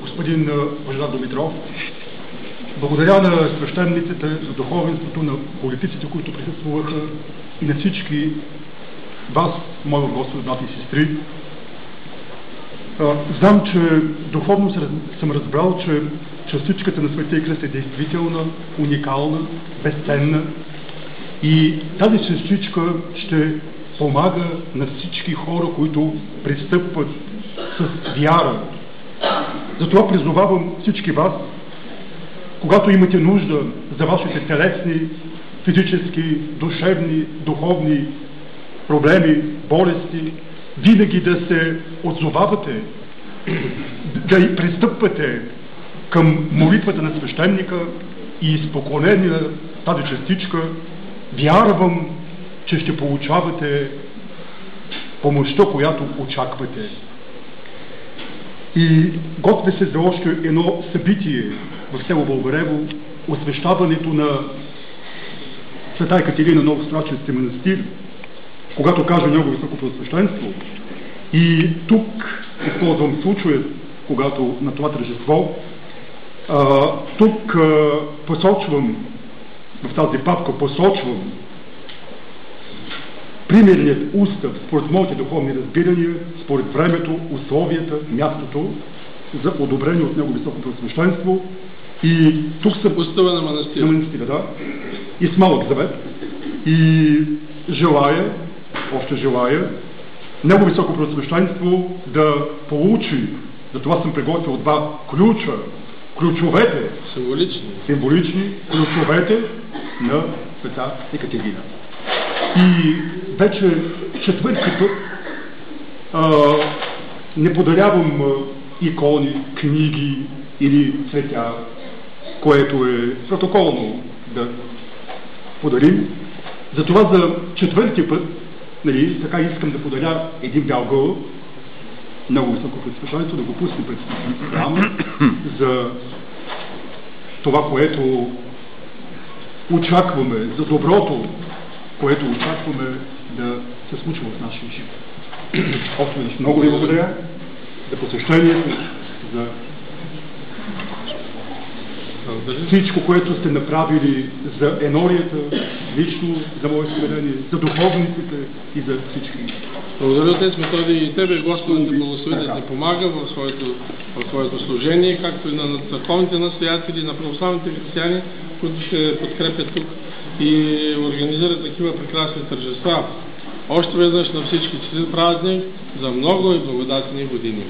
Господин Божидар Димитров, благодаря на свещениците, на духовенството, на политиците, които присъствуваха, и на всички вас, мои Господи, брати и сестри. Знам, че духовно съм разбрал, че частичката на Светия Кръст е действителна, уникална, безценна и тази частичка ще помага на всички хора, които пристъпват с вяра. Затова призовавам всички вас, когато имате нужда за вашите телесни, физически, душевни, духовни проблеми, болести, винаги да се отзовавате, да пристъпвате към молитвата на свещеника и изпоклонение на тази частичка. Вярвам, че ще получавате помощта, която очаквате. И готвя се за още едно събитие в село Българево, освещаването на Света Екатерина Новостраченски манастир, когато кажа Негово Високопреосвещенство. И тук използвам случая, когато на това тържество, тук посочвам, в тази папка посочвам примерният устав според моите духовни разбирания, според времето, условията, мястото за одобрение от Негово Високопреосвещенство. И тук са устава на манастира. На манастира, да. И с малък завет. И желая, още желая, Негово Високопреосвещенство да получи, за това съм приготвил два ключа, ключовете, символични ключовете на Света Екатерина. И вече четвъртки тук не подарявам икони, книги или цветя, което е протоколно да подарим. Затова за четвърти път, нали, така искам да подаря един бял гълъб, Негово Високопреосвещенство, да го пусне пред храма за това, което очакваме, за доброто, което очакваме да се случва в нашия живот. Още веднъж много ви благодаря за посещението, за всичко, което сте направили за енорията, лично за мое смирение, за духовниците и за всички. Благодаря, Отец Методий, и Тебе, Господи, да благослови, да ти помага в своето служение, както и на църковните настоятели, на православните християни, които ще подкрепят тук и организират такива прекрасни тържества. Още веднъж на всички честит празник за много и благодатни години.